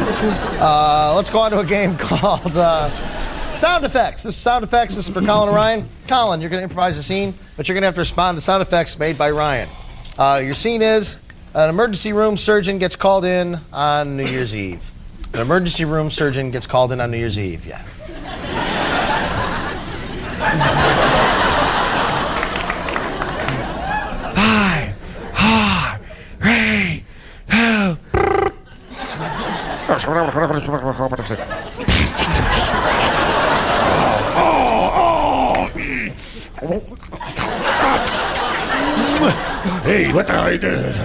Let's go on to a game called Sound Effects. This is Sound Effects. This is for Colin and Ryan. Colin, you're going to improvise a scene, but you're going to have to respond to sound effects made by Ryan. Your scene is an emergency room surgeon gets called in on New Year's Eve. An emergency room surgeon gets called in on New Year's Eve, yeah. Hey, what I did?